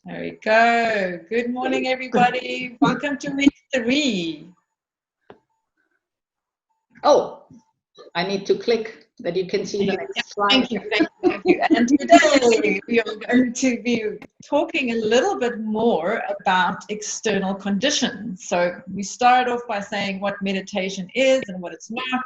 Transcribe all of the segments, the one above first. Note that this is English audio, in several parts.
There we go. Good morning, everybody. Welcome to week 3. Oh, I need to click that you can see the next slide. Thank you. And today we are going to be talking a little bit more about external conditions. So we started off by saying what meditation is and what it's not.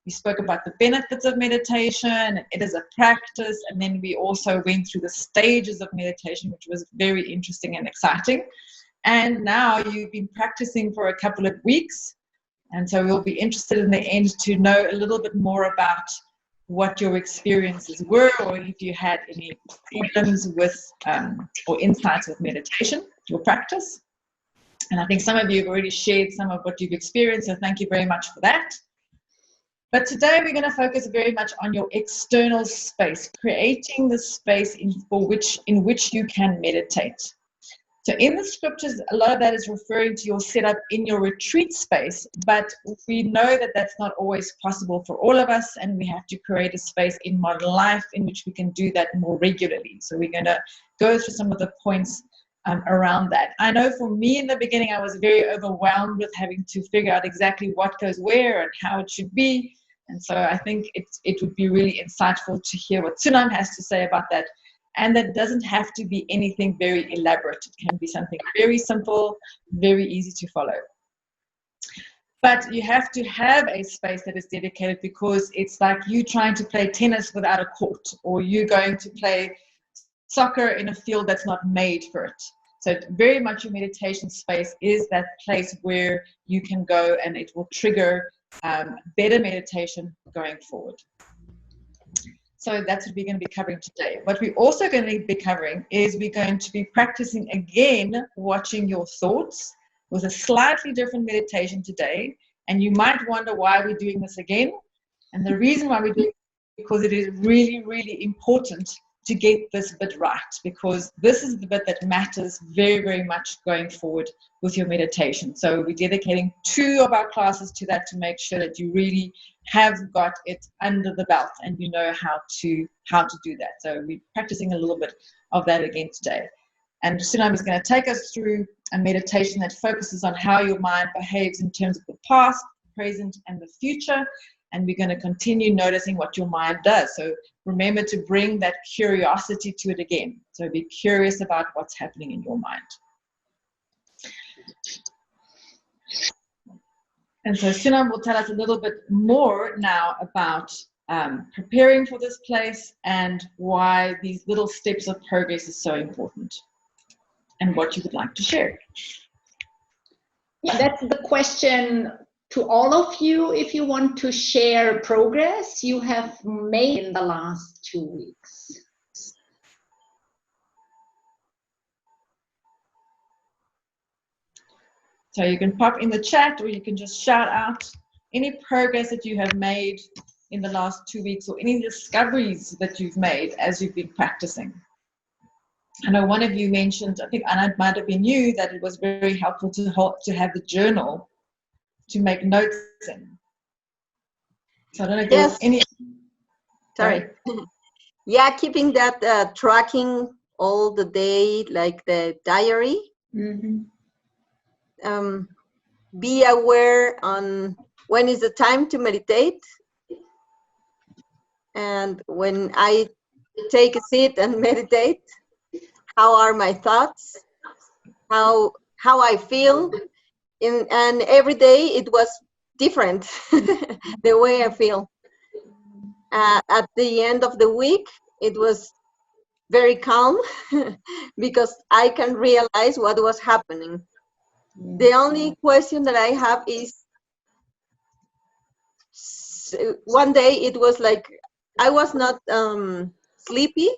We spoke about the benefits of meditation. It is a practice. And then we also went through the stages of meditation, which was very interesting and exciting. And now you've been practicing for a couple of weeks. And so we'll be interested in the end to know a little bit more about what your experiences were, or if you had any problems with or insights with meditation, your practice. And I think some of you have already shared some of what you've experienced, so thank you very much for that. But today we're going to focus very much on your external space, creating the space in which you can meditate. So in the scriptures, a lot of that is referring to your setup in your retreat space, but we know that that's not always possible for all of us, and we have to create a space in modern life in which we can do that more regularly. So we're going to go through some of the points around that. I know for me in the beginning, I was very overwhelmed with having to figure out exactly what goes where and how it should be. And so I think it would be really insightful to hear what Sunam has to say about that. And that doesn't have to be anything very elaborate. It can be something very simple, very easy to follow. But you have to have a space that is dedicated, because it's like you trying to play tennis without a court, or you going to play soccer in a field that's not made for it. So very much your meditation space is that place where you can go and it will trigger better meditation going forward. So that's what we're going to be covering today. What we're also going to be covering is we're going to be practicing again watching your thoughts with a slightly different meditation today. And you might wonder why we're doing this again. And the reason why we're doing it is because it is really, really important to get this bit right, because this is the bit that matters very, very much going forward with your meditation. So we're dedicating 2 of our classes to that, to make sure that you really have got it under the belt and you know how to do that. So we're practicing a little bit of that again today. And Sunam is going to take us through a meditation that focuses on how your mind behaves in terms of the past, present, and the future. And we're going to continue noticing what your mind does. So remember to bring that curiosity to it again. So be curious about what's happening in your mind. And so Sunam will tell us a little bit more now about preparing for this place and why these little steps of progress is so important, and what you would like to share. Yeah, that's the question to all of you. If you want to share progress you have made in the last 2 weeks. So you can pop in the chat, or you can just shout out any progress that you have made in the last 2 weeks, or any discoveries that you've made as you've been practicing. I know one of you mentioned, I think Anna, it might have been you, that it was very helpful to have the journal to make notes in. So I don't know if there's any... Sorry. Yeah, keeping that tracking all the day, like the diary. Mm-hmm. Be aware on when is the time to meditate, and when I take a seat and meditate, how are my thoughts, how I feel, and every day it was different the way I feel. At the end of the week it was very calm because I can realize what was happening. The only question that I have is, one day it was like I was not sleepy,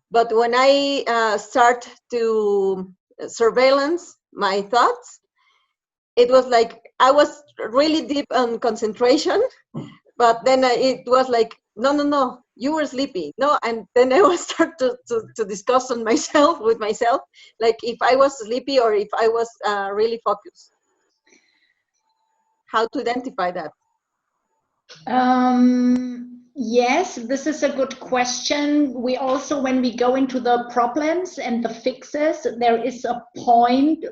but when I start to surveillance my thoughts, it was like I was really deep on concentration, but then it was like, no, you were sleepy. No, and then I was start to discuss on myself with myself, like if I was sleepy or if I was really focused. How to identify that? Yes, this is a good question. We also, when we go into the problems and the fixes, there is a point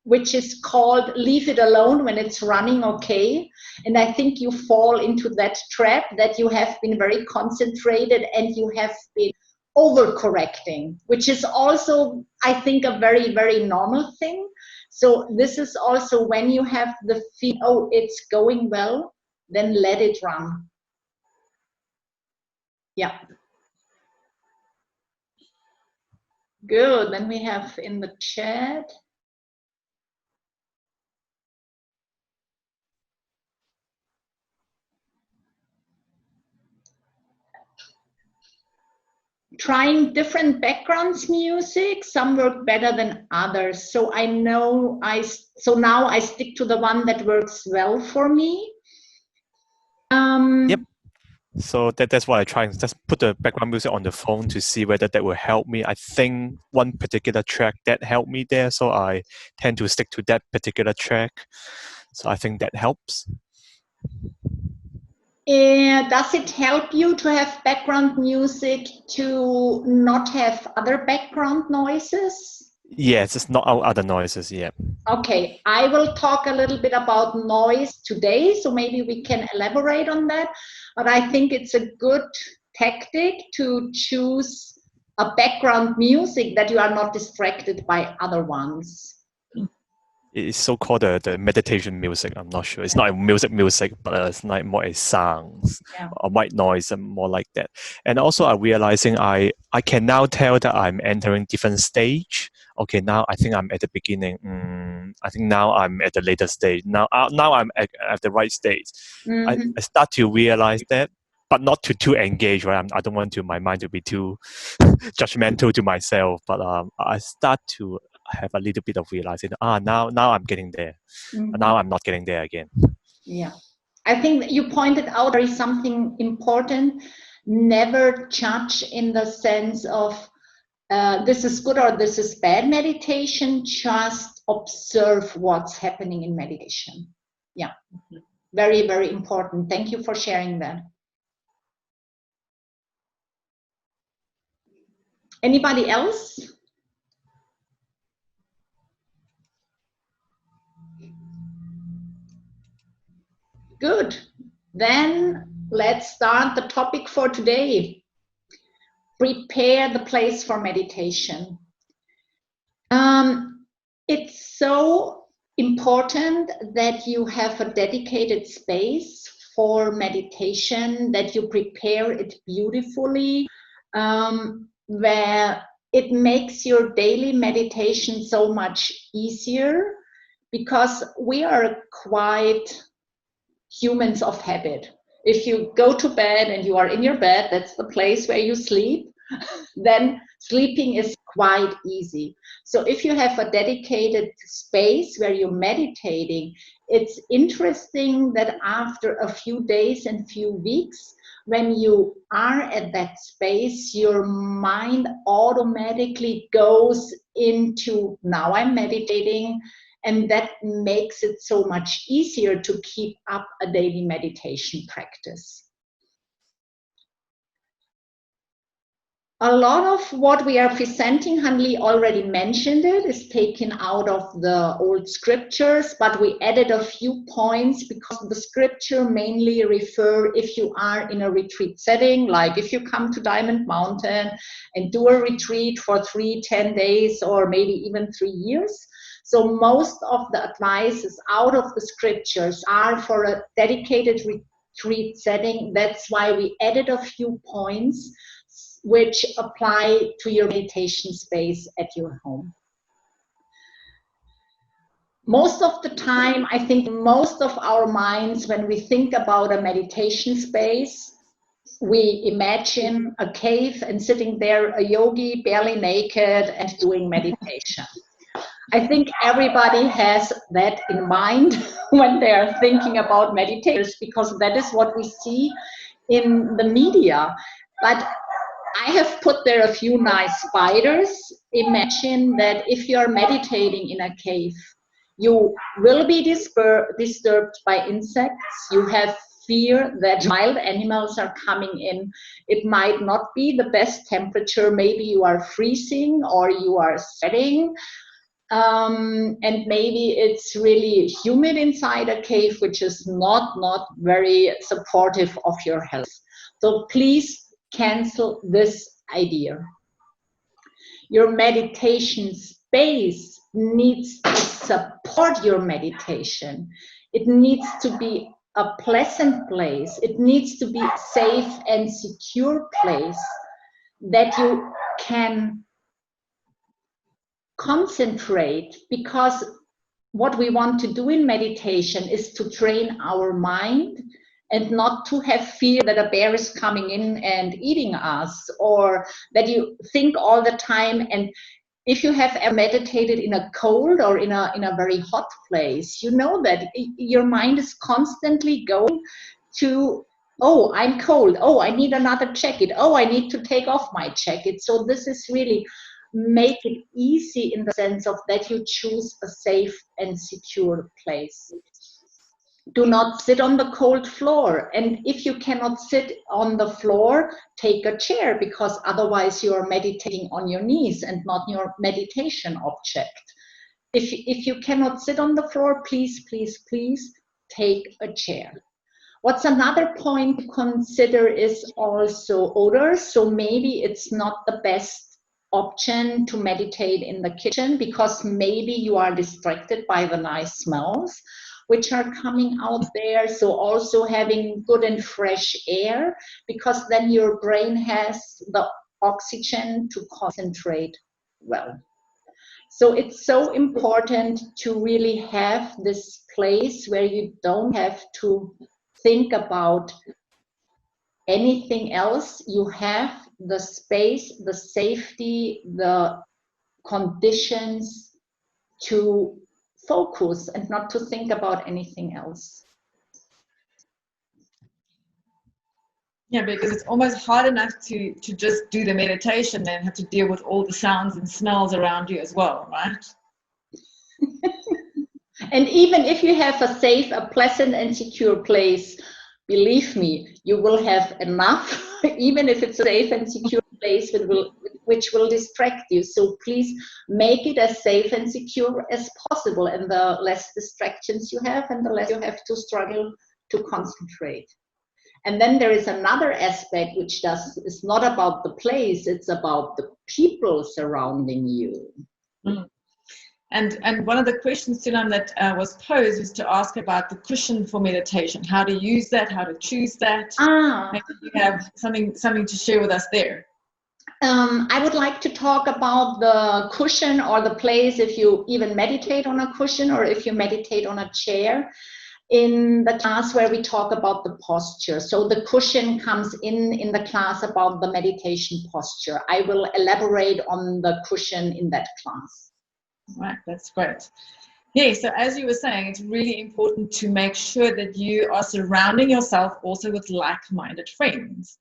which is called leave it alone when it's running okay. And I think you fall into that trap that you have been very concentrated and you have been overcorrecting, which is also, I think, a very, very normal thing. So this is also when you have the feel, oh, it's going well, then let it run. Yeah. Good. Then we have in the chat. Trying different backgrounds music. Some work better than others. So I know so now I stick to the one that works well for me. Yep. So that's what I try and just put the background music on the phone to see whether that will help me. I think one particular track that helped me there, so I tend to stick to that particular track. So I think that helps. Does it help you to have background music to not have other background noises? Yes, it's not out other noises, yeah. Okay, I will talk a little bit about noise today, so maybe we can elaborate on that. But I think it's a good tactic to choose a background music that you are not distracted by other ones. It's so-called the meditation music. I'm not sure. It's not a music, but it's like more a sounds or white noise and more like that. And also I'm realizing I can now tell that I'm entering different stage. Okay, now I think I'm at the beginning. I think now I'm at the later stage. Now I'm at the right stage. Mm-hmm. I start to realize that, but not to too engage, right? I don't want my mind to be too judgmental to myself, but I start to have a little bit of realizing, now I'm getting there. Mm-hmm. Now I'm not getting there again. Yeah. I think that you pointed out there is something important. Never judge in the sense of this is good or this is bad meditation. Just observe what's happening in meditation. Yeah. Very, very important. Thank you for sharing that. Anybody else? Good. Then let's start the topic for today. Prepare the place for meditation. It's so important that you have a dedicated space for meditation, that you prepare it beautifully, where it makes your daily meditation so much easier, because we are quite humans of habit. If you go to bed and you are in your bed, that's the place where you sleep, then sleeping is quite easy. So if you have a dedicated space where you're meditating, it's interesting that after a few days and few weeks, when you are at that space, your mind automatically goes into, now I'm meditating, and that makes it so much easier to keep up a daily meditation practice. A lot of what we are presenting, Hanli already mentioned it, is taken out of the old scriptures, but we added a few points because the scripture mainly refer if you are in a retreat setting, like if you come to Diamond Mountain and do a retreat for 3, 10 days, or maybe even 3 years. So most of the advices out of the scriptures are for a dedicated retreat setting. That's why we added a few points which apply to your meditation space at your home. Most of the time, I think most of our minds, when we think about a meditation space, we imagine a cave and sitting there, a yogi barely naked and doing meditation. I think everybody has that in mind when they're thinking about meditators, because that is what we see in the media. But I have put there a few nice spiders. Imagine that if you're meditating in a cave, you will be disturbed by insects. You have fear that wild animals are coming in. It might not be the best temperature. Maybe you are freezing or you are sweating. And maybe it's really humid inside a cave, which is not very supportive of your health. So please cancel this idea. Your meditation space needs to support your meditation. It needs to be a pleasant place. It needs to be a safe and secure place that you can concentrate, because what we want to do in meditation is to train our mind and not to have fear that a bear is coming in and eating us, or that you think all the time. And if you have ever meditated in a cold or in a very hot place, you know that your mind is constantly going to, oh, I'm cold, oh, I need another jacket, oh, I need to take off my jacket. So this is really make it easy in the sense of that you choose a safe and secure place. Do not sit on the cold floor. And if you cannot sit on the floor, take a chair, because otherwise you are meditating on your knees and not your meditation object. If you cannot sit on the floor, please, please, please take a chair. What's another point to consider is also odor. So maybe it's not the best option to meditate in the kitchen, because maybe you are distracted by the nice smells which are coming out there. So also having good and fresh air, because then your brain has the oxygen to concentrate well. So it's so important to really have this place where you don't have to think about anything else. You have the space, the safety, the conditions to focus and not to think about anything else. Yeah, because it's almost hard enough to just do the meditation and have to deal with all the sounds and smells around you as well, right? And even if you have a safe, a pleasant and secure place, believe me, you will have enough, even if it's a safe and secure place which will distract you. So please make it as safe and secure as possible, and the less distractions you have, and the less you have to struggle to concentrate. And then there is another aspect which is not about the place, it's about the people surrounding you. Mm. And one of the questions, Sulam, that was posed was to ask about the cushion for meditation, how to use that, how to choose that. Maybe you have something to share with us there. I would like to talk about the cushion or the place, if you even meditate on a cushion or if you meditate on a chair, in the class where we talk about the posture. So the cushion comes in the class about the meditation posture. I will elaborate on the cushion in that class. Right, that's great. Yeah, so as you were saying, it's really important to make sure that you are surrounding yourself also with like-minded friends.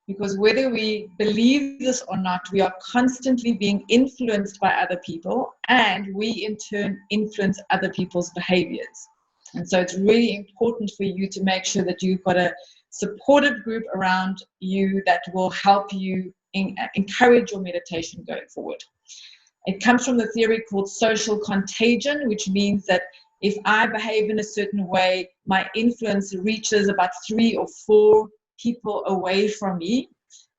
Because whether we believe this or not, we are constantly being influenced by other people, and we in turn influence other people's behaviors. And so it's really important for you to make sure that you've got a supportive group around you that will help you encourage your meditation going forward. It comes from the theory called social contagion, which means that if I behave in a certain way, my influence reaches about 3 or 4 people away from me.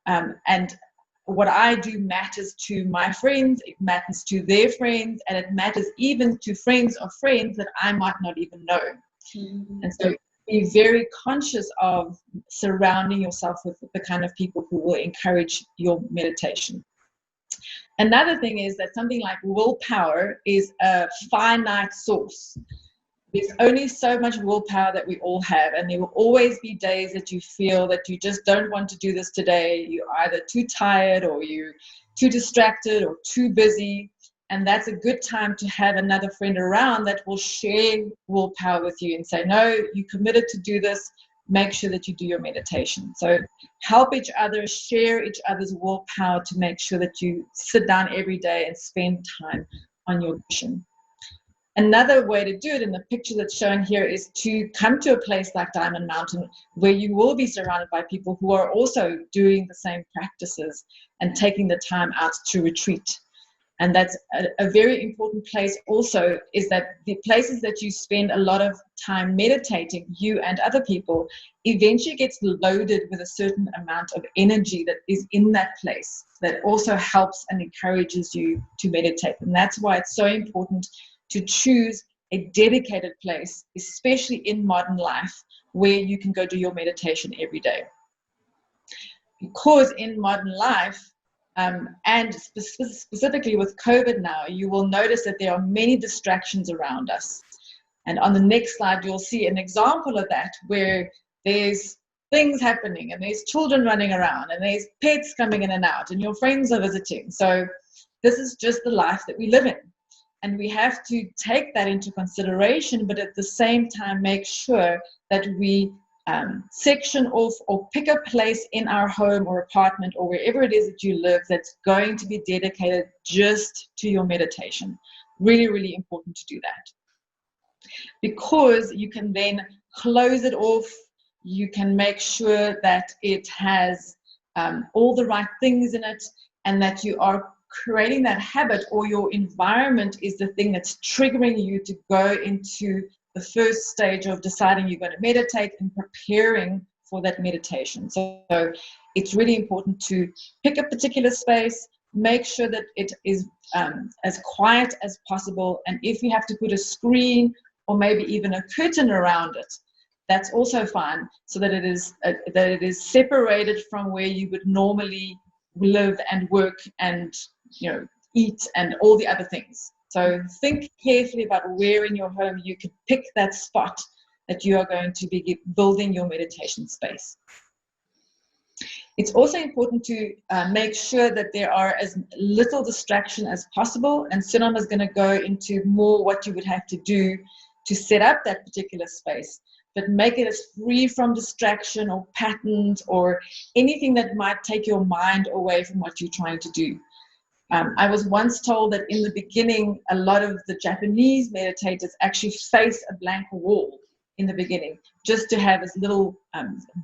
And what I do matters to my friends, it matters to their friends, and it matters even to friends of friends that I might not even know. Mm-hmm. And so be very conscious of surrounding yourself with the kind of people who will encourage your meditation. Another thing is that something like willpower is a finite source. There's only so much willpower that we all have, and there will always be days that you feel that you just don't want to do this today. You're either too tired, or you're too distracted, or too busy, and that's a good time to have another friend around that will share willpower with you and say, no, you committed to do this, make sure that you do your meditation. So help each other, share each other's willpower to make sure that you sit down every day and spend time on your mission. Another way to do it in the picture that's shown here is to come to a place like Diamond Mountain where you will be surrounded by people who are also doing the same practices and taking the time out to retreat. And that's a very important place also, is that the places that you spend a lot of time meditating, you and other people, eventually gets loaded with a certain amount of energy that is in that place that also helps and encourages you to meditate. And that's why it's so important to choose a dedicated place, especially in modern life, where you can go do your meditation every day. Because in modern life, and specifically with COVID now, you will notice that there are many distractions around us. And on the next slide, you'll see an example of that, where there's things happening and there's children running around and there's pets coming in and out and your friends are visiting. So this is just the life that we live in. And we have to take that into consideration, but at the same time, make sure that we section off or pick a place in our home or apartment or wherever it is that you live that's going to be dedicated just to your meditation. Really, really important to do that. Because you can then close it off, you can make sure that it has all the right things in it, and that you are creating that habit, or your environment is the thing that's triggering you to go into the first stage of deciding you're going to meditate and preparing for that meditation. So it's really important to pick a particular space, make sure that it is as quiet as possible, and if you have to put a screen or maybe even a curtain around it, that's also fine, so that it is separated from where you would normally live and work and eat and all the other things. So think carefully about where in your home you could pick that spot that you are going to be building your meditation space. It's also important to make sure that there are as little distraction as possible, and Sunam is going to go into more what you would have to do to set up that particular space, but make it as free from distraction or patterns or anything that might take your mind away from what you're trying to do. I was once told that in the beginning, a lot of the Japanese meditators actually face a blank wall in the beginning, just to have as little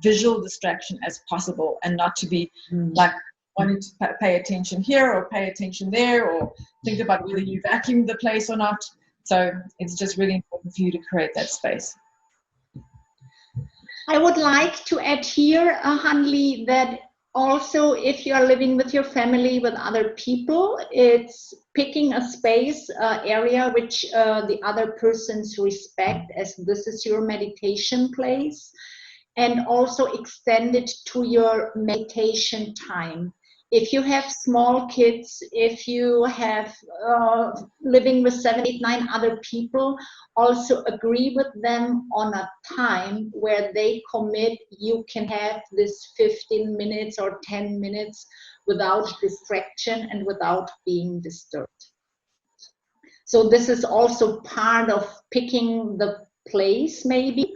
visual distraction as possible, and not to be like wanting to pay attention here or pay attention there, or think about whether you vacuumed the place or not. So it's just really important for you to create that space. I would like to add here, Hanli, that also if you are living with your family, with other people, it's picking a space, area which the other persons respect, as this is your meditation place, and also extend it to your meditation time. If you have small kids, if you have living with 7, 8, 9 other people, also agree with them on a time where they commit. You can have this 15 minutes or 10 minutes without distraction and without being disturbed. So this is also part of picking the place, maybe.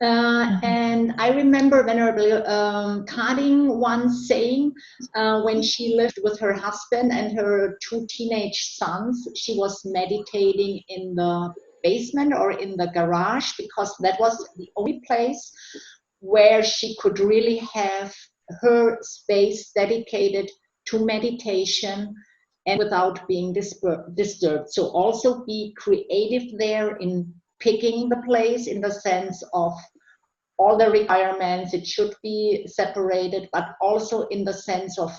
And I remember Venerable Kading once saying, when she lived with her husband and her 2 teenage sons, she was meditating in the basement or in the garage, because that was the only place where she could really have her space dedicated to meditation and without being disturbed. So also be creative there in picking the place, in the sense of all the requirements, it should be separated, but also in the sense of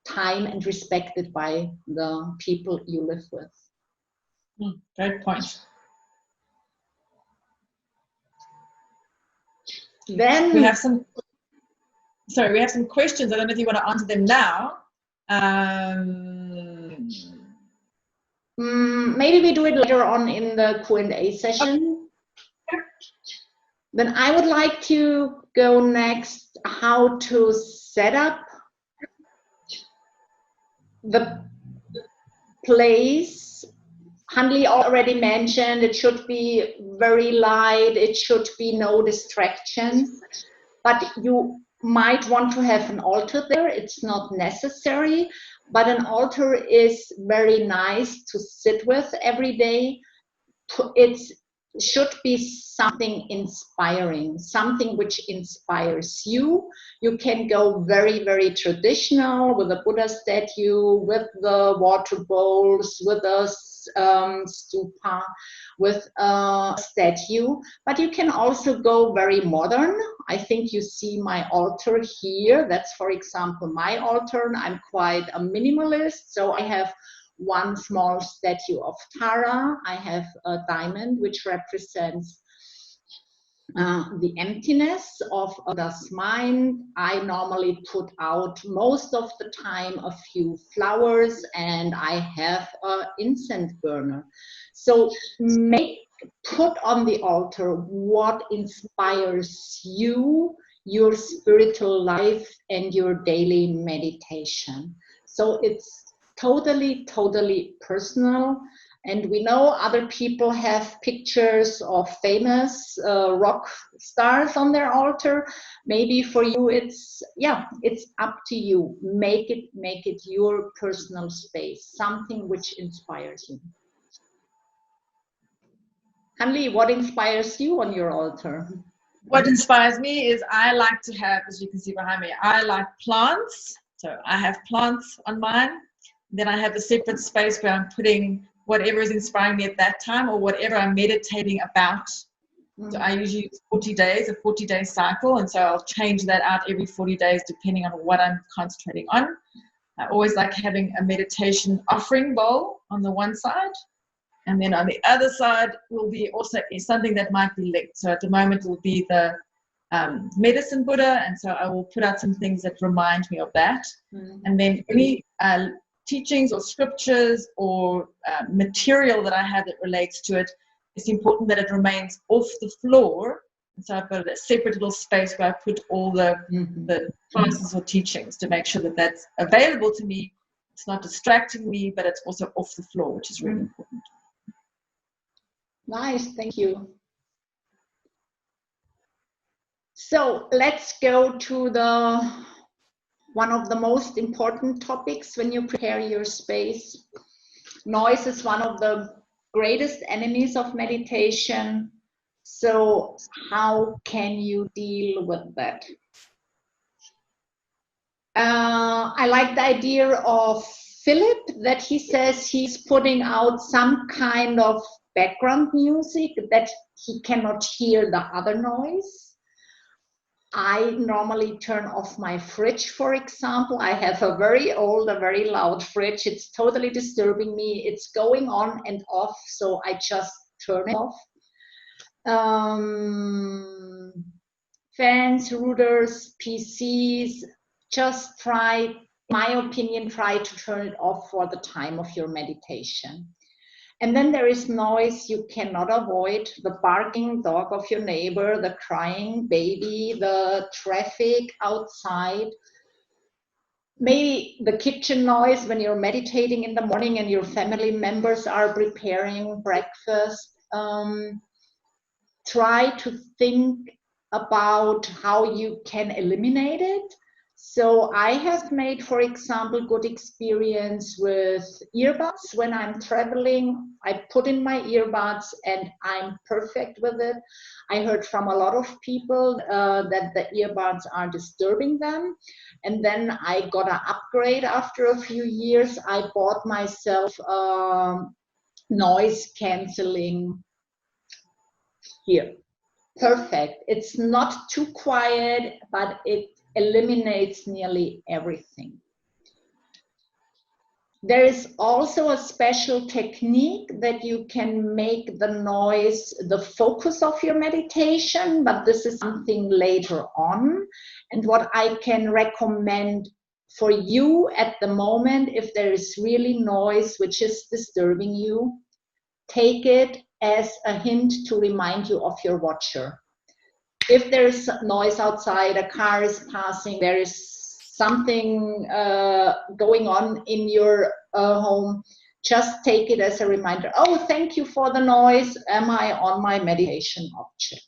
time and respected by the people you live with. Great point. Then we have some questions. I don't know if you want to answer them now. Maybe we do it later on in the Q&A session. Okay. Then I would like to go next, how to set up the place. Hanli already mentioned it should be very light, it should be no distractions, but you might want to have an altar there. It's not necessary, but an altar is very nice to sit with every day. it should be something inspiring, something which inspires you. You can go very, very traditional with a Buddha statue, with the water bowls, with a stupa, with a statue, but you can also go very modern. I think you see my altar here. That's, for example, my altar. I'm quite a minimalist, so I have one small statue of Tara. I have a diamond which represents the emptiness of Buddha's mind. I normally put out most of the time a few flowers, and I have an incense burner. So put on the altar what inspires you, your spiritual life, and your daily meditation. So it's totally, totally personal. And we know other people have pictures of famous rock stars on their altar. Maybe for you, it's up to you. Make it your personal space, something which inspires you. Hanli, what inspires you on your altar? What inspires me is I like to have, as you can see behind me, I like plants. So I have plants on mine. Then I have a separate space where I'm putting whatever is inspiring me at that time or whatever I'm meditating about. Mm-hmm. So I usually use 40 days, a 40-day cycle. And so I'll change that out every 40 days depending on what I'm concentrating on. I always like having a meditation offering bowl on the one side. And then on the other side will be also something that might be linked. So at the moment it will be the medicine Buddha. And so I will put out some things that remind me of that. Mm-hmm. And then any teachings or scriptures or material that I have that relates to it, it's important that it remains off the floor. And so I've got a separate little space where I put all the classes or teachings to make sure that that's available to me. It's not distracting me, but it's also off the floor, which is really important. Nice, thank you. So let's go to one of the most important topics when you prepare your space. Noise is one of the greatest enemies of meditation. So how can you deal with that? I like the idea of Philip, that he says he's putting out some kind of background music that he cannot hear the other noise. I normally turn off my fridge, for example. I have a very old, a very loud fridge. It's totally disturbing me. It's going on and off, so I just turn it off. Fans, routers, PCs, just try, in my opinion, try to turn it off for the time of your meditation. And then there is noise you cannot avoid, the barking dog of your neighbor, the crying baby, the traffic outside, maybe the kitchen noise when you're meditating in the morning and your family members are preparing breakfast. Try to think about how you can eliminate it. So I have made, for example, good experience with earbuds. When I'm traveling, I put in my earbuds and I'm perfect with it. I heard from a lot of people that the earbuds are disturbing them. And then I got an upgrade after a few years. I bought myself noise cancelling here. Perfect. It's not too quiet, but it eliminates nearly everything. There is also a special technique that you can make the noise the focus of your meditation, but this is something later on. And what I can recommend for you at the moment, if there is really noise which is disturbing you, take it as a hint to remind you of your watcher. If there is noise outside, a car is passing, there is something going on in your home, just take it as a reminder. Oh, thank you for the noise. Am I on my meditation object?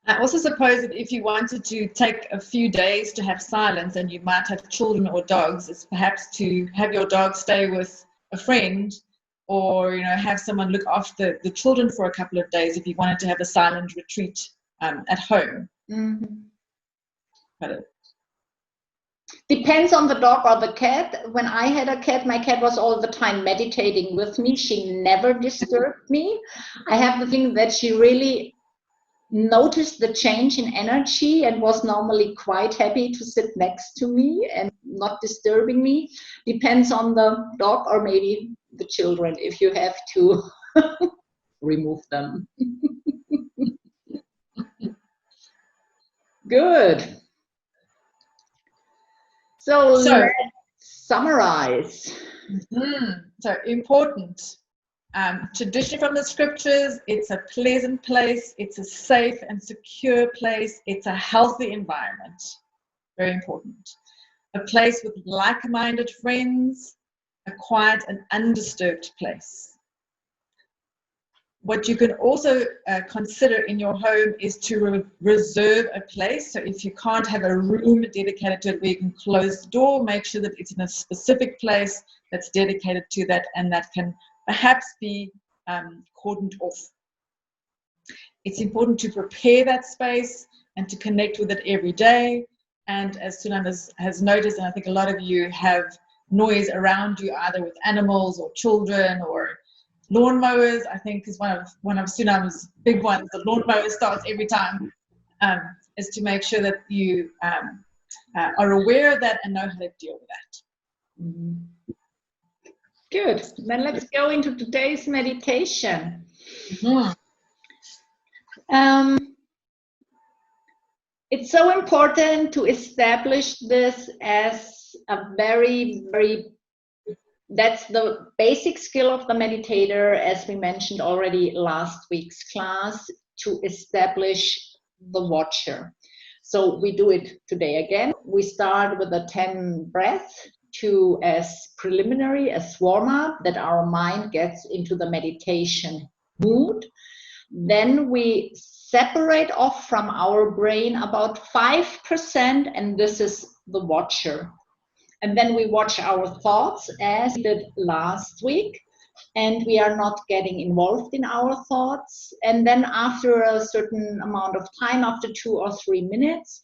I also suppose that if you wanted to take a few days to have silence and you might have children or dogs, it's perhaps to have your dog stay with a friend or have someone look after the children for a couple of days if you wanted to have a silent retreat at home. But depends on the dog or the cat. When I had a cat, my cat was all the time meditating with me. She never disturbed me. I have the thing that she really noticed the change in energy and was normally quite happy to sit next to me and not disturbing me. Depends on the dog or maybe the children if you have to remove them. Good. So let's summarize. So important. Tradition from the scriptures, it's a pleasant place, it's a safe and secure place, it's a healthy environment. Very important. A place with like-minded friends, a quiet and undisturbed place. What you can also consider in your home is to reserve a place. So if you can't have a room dedicated to it where you can close the door, make sure that it's in a specific place that's dedicated to that, and that can perhaps be cordoned off. It's important to prepare that space and to connect with it every day. And as Sunam has noticed, and I think a lot of you have noise around you, either with animals or children or lawnmowers, I think is one of Sunam's big ones. The lawnmower starts every time, is to make sure that you are aware of that and know how to deal with that. Good. Then let's go into today's meditation. It's so important to establish this as a very, that's the basic skill of the meditator, as we mentioned already last week's class, to establish the watcher. So we do it today again. We start with a 10 breath as preliminary, as warm-up, that our mind gets into the meditation mood. Then we separate off from our brain about 5%, and this is the watcher. And then we watch our thoughts as we did last week, and we are not getting involved in our thoughts. And then after a certain amount of time, after 2 or 3 minutes,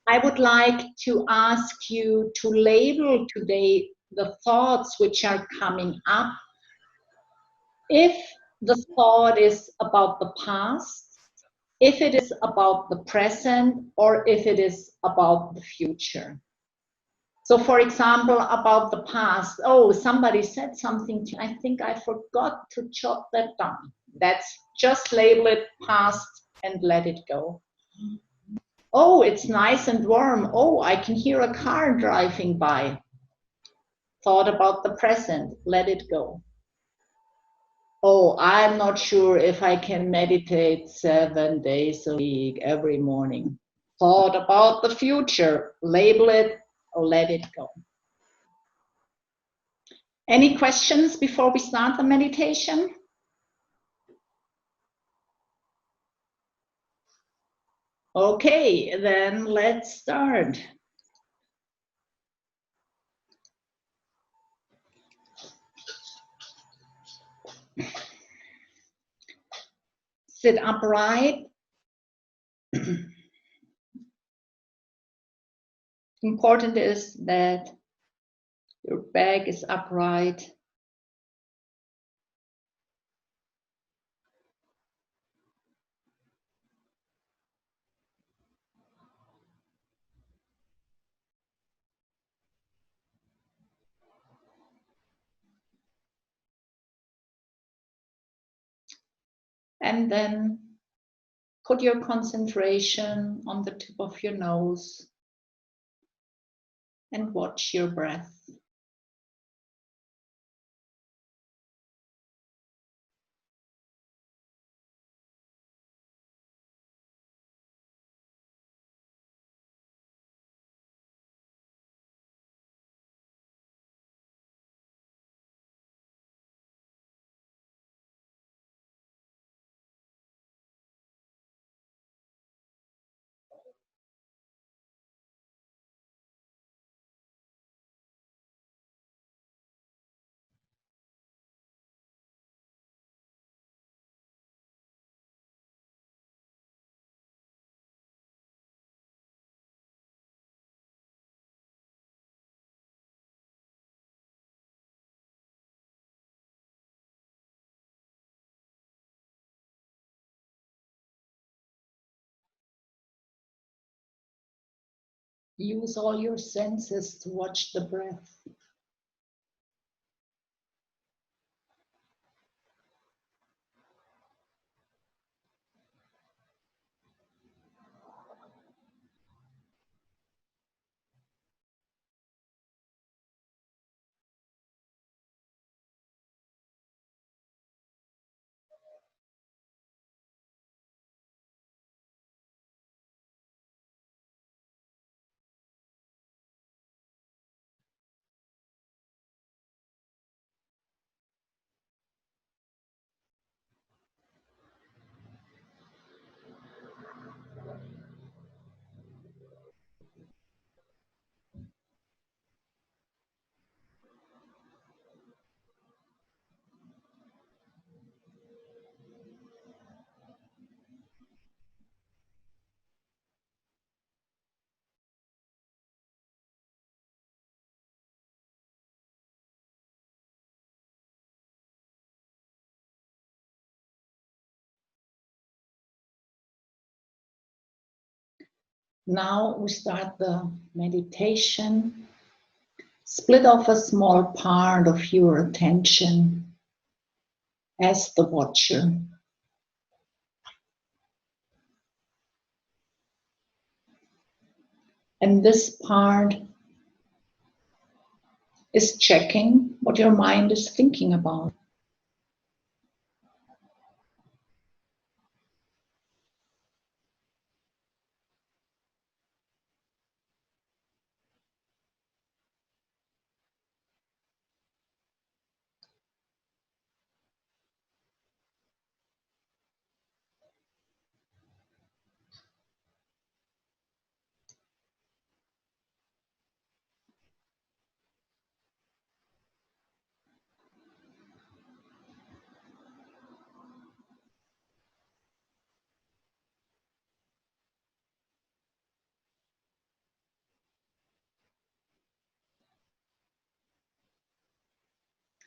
I would like to ask you to label today the thoughts which are coming up. If the thought is about the past, if it is about the present, or if it is about the future. So for example, about the past, oh, somebody said something, I think I forgot to jot that down. That's just label it past and let it go. Oh, it's nice and warm. Oh, I can hear a car driving by. Thought about the present, let it go. Oh, I'm not sure if I can meditate 7 days a week every morning. Thought about the future, label it, or let it go. Any questions before we start the meditation? Okay, then let's start. Sit upright. Important is that your back is upright. And then put your concentration on the tip of your nose and watch your breath. Use all your senses to watch the breath. Now we start the meditation. Split off a small part of your attention as the watcher. And this part is checking what your mind is thinking about.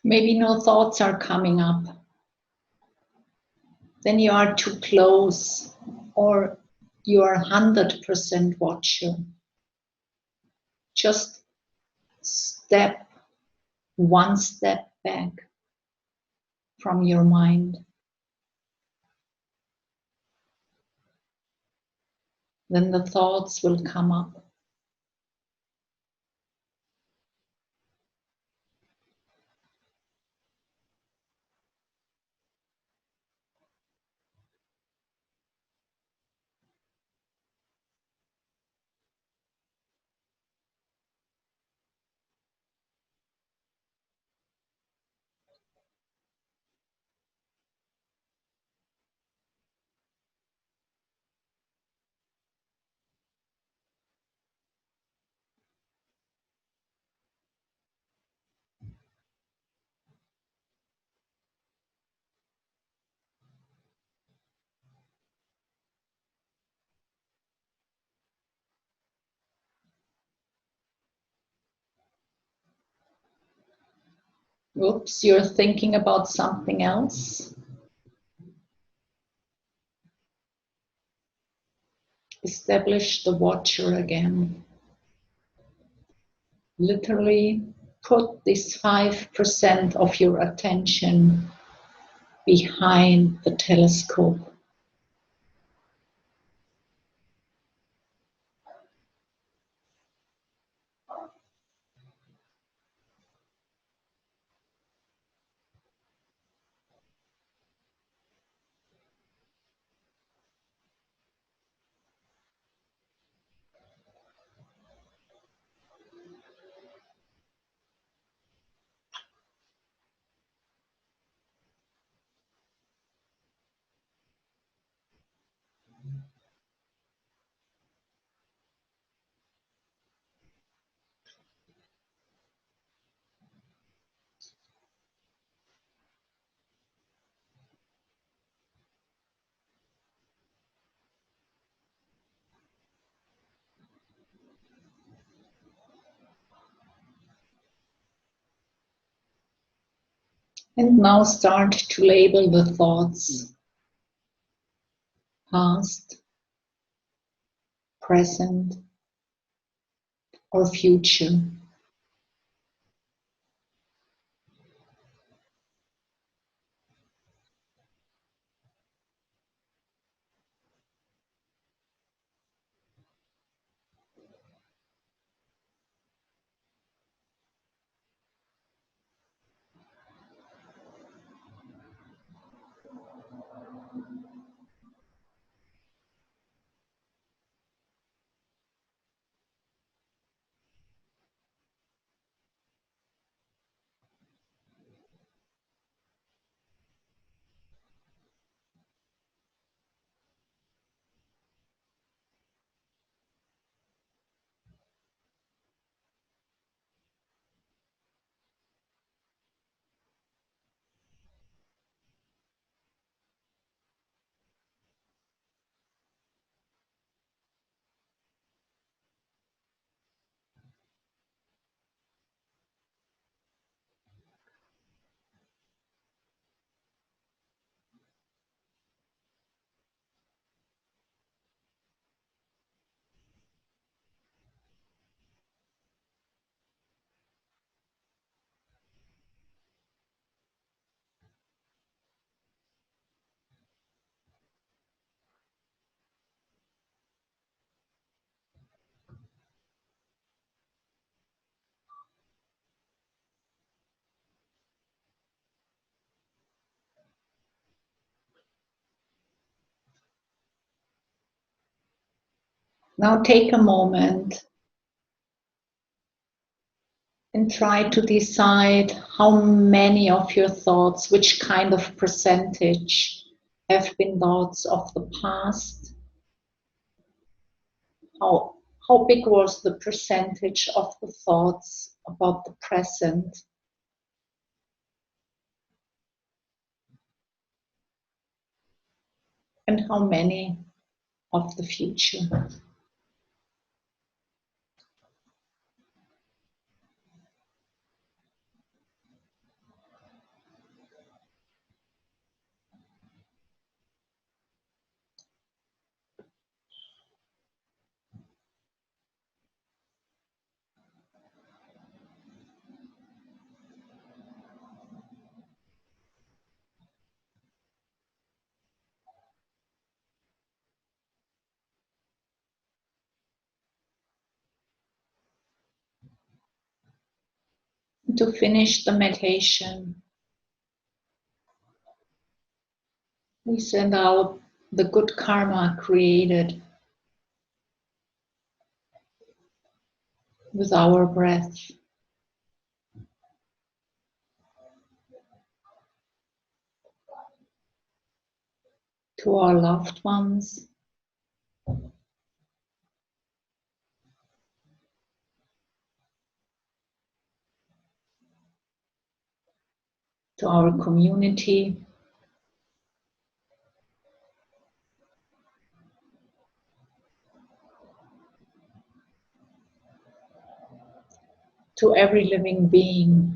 Maybe no thoughts are coming up. Then you are too close, or you are 100% watcher. Just step one step back from your mind. Then the thoughts will come up. Oops, you're thinking about something else. Establish the watcher again. Literally put this 5% of your attention behind the telescope. And now start to label the thoughts. Past, present, or future. Now take a moment and try to decide how many of your thoughts, which kind of percentage have been thoughts of the past. How big was the percentage of the thoughts about the present? And how many of the future? To finish the meditation, we send out the good karma created with our breath to our loved ones, to our community, to every living being.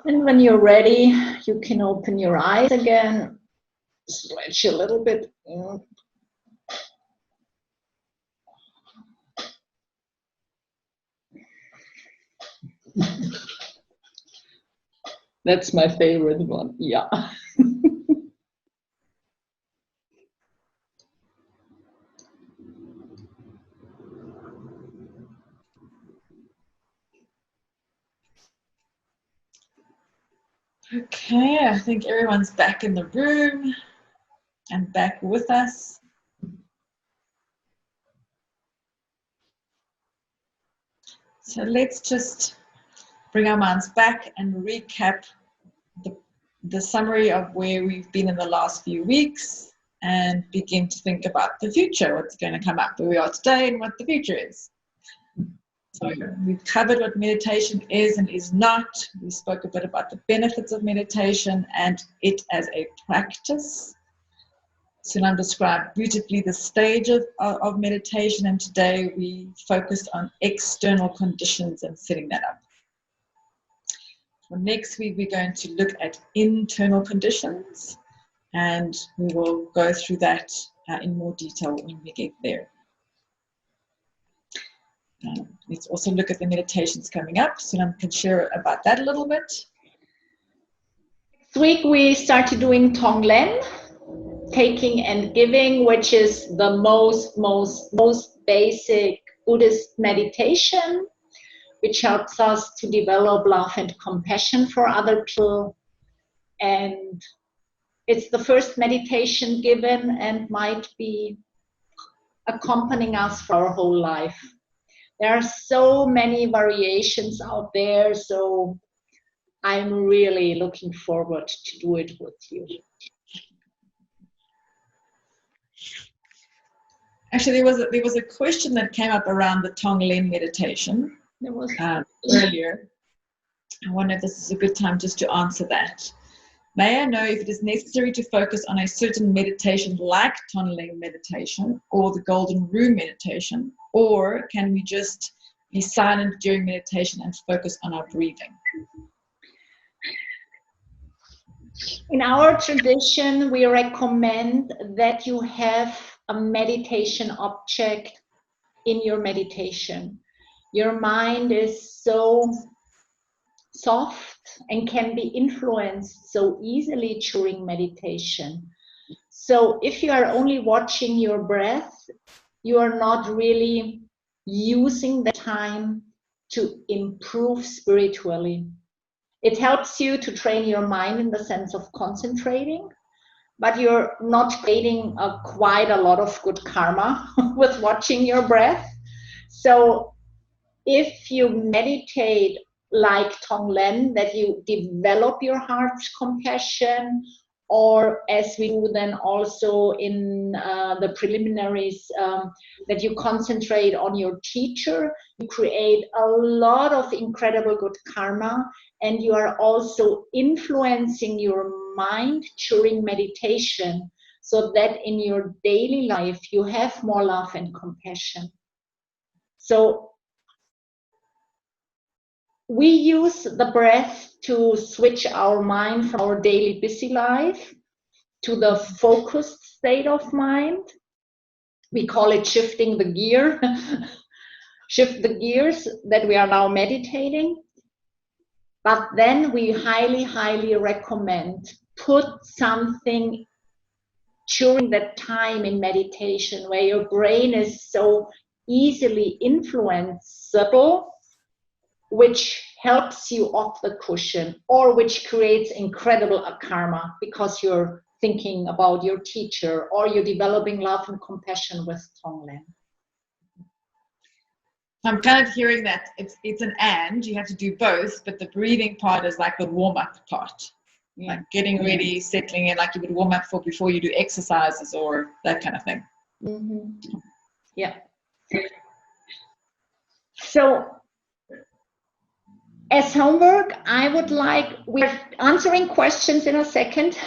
And when you're ready, you can open your eyes again, stretch a little bit. That's my favorite one, yeah. Okay, I think everyone's back in the room and back with us. So let's just bring our minds back and recap the summary of where we've been in the last few weeks and begin to think about the future, what's going to come up, where we are today and what the future is. So we've covered what meditation is and is not. We spoke a bit about the benefits of meditation and it as a practice. Sunam described beautifully the stage of meditation, and today we focused on external conditions and setting that up. For next week, we're going to look at internal conditions, and we will go through that in more detail when we get there. Let's also look at the meditations coming up. Sunam can share about that a little bit. Next week we started doing Tonglen, taking and giving, which is the most basic Buddhist meditation, which helps us to develop love and compassion for other people. And it's the first meditation given and might be accompanying us for our whole life. There are so many variations out there, so I'm really looking forward to do it with you. Actually, there was a question that came up around the Tonglen meditation earlier. I wonder if this is a good time just to answer that. May I know if it is necessary to focus on a certain meditation like Tonglen meditation or the Golden Rule meditation, or can we just be silent during meditation and focus on our breathing? In our tradition, we recommend that you have a meditation object in your meditation. Your mind is so soft and can be influenced so easily during meditation. So if you are only watching your breath, you are not really using the time to improve spiritually. It helps you to train your mind in the sense of concentrating, but you're not creating quite a lot of good karma with watching your breath. So if you meditate like Tonglen, that you develop your heart's compassion, or as we do then also in the preliminaries, that you concentrate on your teacher, you create a lot of incredible good karma, and you are also influencing your mind during meditation, so that in your daily life you have more love and compassion. So we use the breath to switch our mind from our daily busy life to the focused state of mind. We call it shifting the gear, shift the gears that we are now meditating. But then we highly recommend put something during that time in meditation where your brain is so easily influenceable, which helps you off the cushion, or which creates incredible karma because you're thinking about your teacher, or you're developing love and compassion with Tonglen. I'm kind of hearing that it's an and, you have to do both, but the breathing part is like the warm-up part. Yeah. Like getting ready, settling in, like you would warm up for before you do exercises or that kind of thing. Mm-hmm. Yeah. So, as homework, I would like, we're answering questions in a second.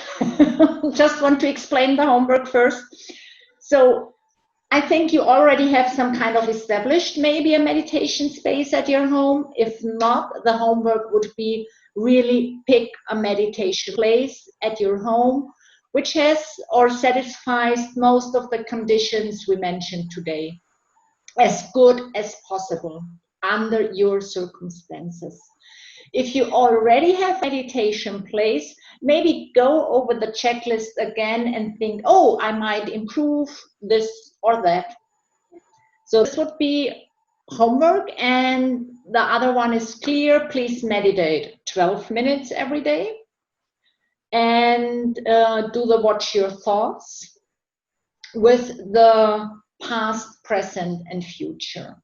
Just want to explain the homework first. So I think you already have some kind of established, maybe a meditation space at your home. If not, the homework would be really pick a meditation place at your home, which has or satisfies most of the conditions we mentioned today, as good as possible under your circumstances. If you already have meditation place, maybe go over the checklist again and think, oh, I might improve this or that. So this would be homework, and the other one is clear. Please meditate 12 minutes every day and do the watch your thoughts with the past, present, and future.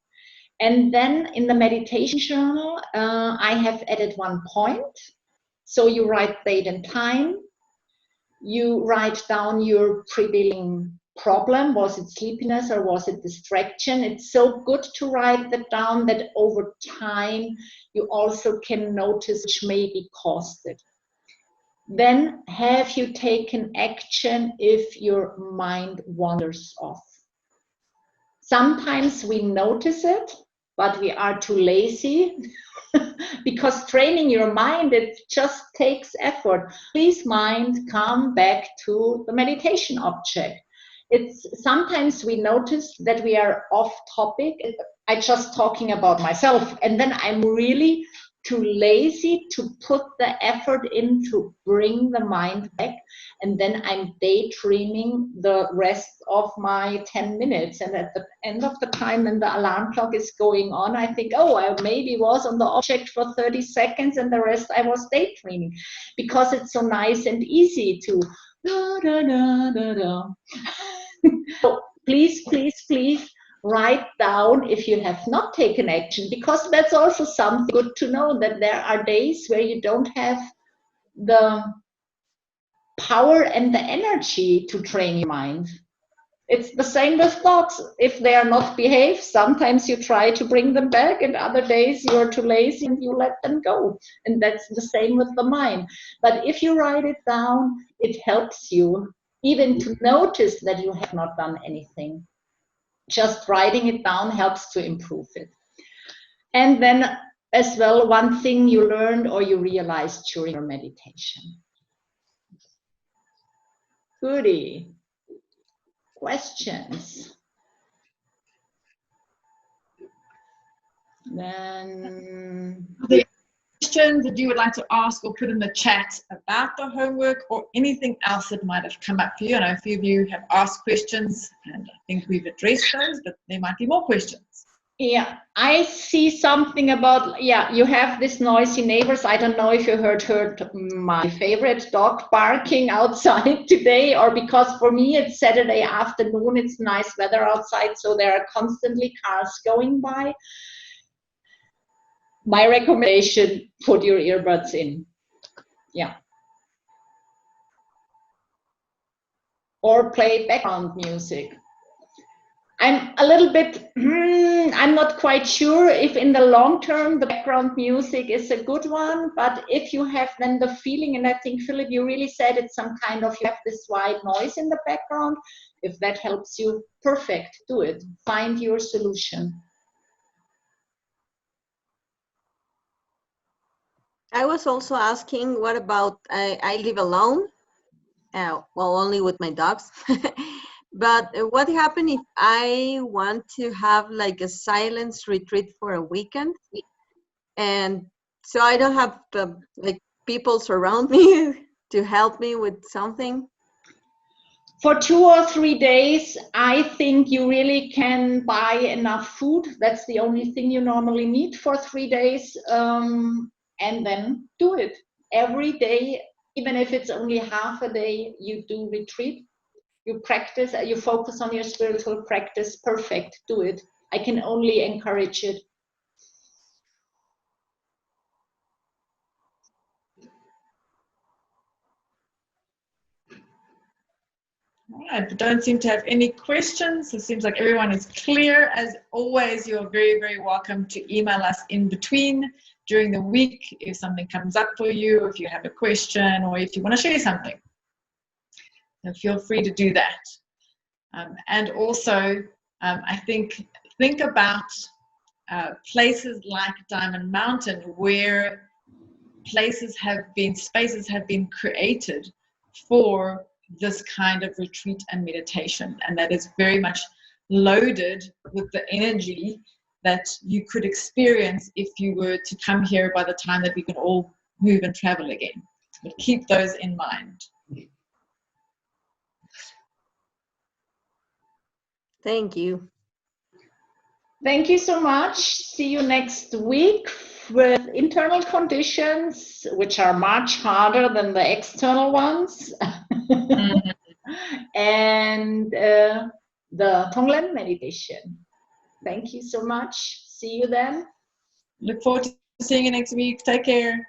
And then in the meditation journal, I have added one point. So you write date and time. You write down your prevailing problem. Was it sleepiness or was it distraction? It's so good to write that down that over time you also can notice which maybe caused it. then have you taken action if your mind wanders off? Sometimes we notice it, but we are too lazy because training your mind, it just takes effort. Please, mind, come back to the meditation object. It's sometimes we notice that we are off topic. I just talking about myself, and then I'm really too lazy to put the effort in to bring the mind back, and then I'm daydreaming the rest of my 10 minutes, and at the end of the time when the alarm clock is going on, I think, oh, I maybe was on the object for 30 seconds and the rest I was daydreaming, because it's so nice and easy to da, da, da, da, da. So please, please, please write down if you have not taken action, because that's also something good to know, that there are days where you don't have the power and the energy to train your mind. It's the same with dogs. If they are not behaved, sometimes you try to bring them back, and other days you're too lazy and you let them go. And that's the same with the mind. But if you write it down, it helps you even to notice that you have not done anything. Just writing it down helps to improve it. And then as well, one thing you learned or you realized during your meditation. Goody. Questions? Then questions that you would like to ask or put in the chat about the homework, or anything else that might have come up for you? I know a few of you have asked questions, and I think we've addressed those, but there might be more questions. Yeah, I see something about, yeah, you have this noisy neighbors. I don't know if you heard my favorite dog barking outside today, or because for me it's Saturday afternoon, it's nice weather outside, so there are constantly cars going by. My recommendation, put your earbuds in. Yeah. Or play background music. I'm a little bit, I'm not quite sure if in the long term the background music is a good one, but if you have then the feeling, and I think, Philip, you really said it's some kind of, you have this white noise in the background, if that helps you, perfect, do it. Find your solution. I was also asking, what about, I live alone, well, only with my dogs. But what happens if I want to have like a silence retreat for a weekend? And so I don't have like people surround me to help me with something. For 2 or 3 days, I think you really can buy enough food. That's the only thing you normally need for 3 days. And then do it every day, even if it's only half a day, you do retreat. You practice, you focus on your spiritual practice. Perfect, do it. I can only encourage it. All right, but don't seem to have any questions. It seems like everyone is clear. As always, you're very, very welcome to email us in between during the week if something comes up for you, if you have a question, or if you want to share something. So feel free to do that. And also, I think about places like Diamond Mountain, where spaces have been created for this kind of retreat and meditation, and that is very much loaded with the energy that you could experience if you were to come here by the time that we can all move and travel again. But keep those in mind. Thank you. Thank you so much. See you next week with internal conditions, which are much harder than the external ones. Mm-hmm. And the Tonglen meditation. Thank you so much. See you then. Look forward to seeing you next week. Take care.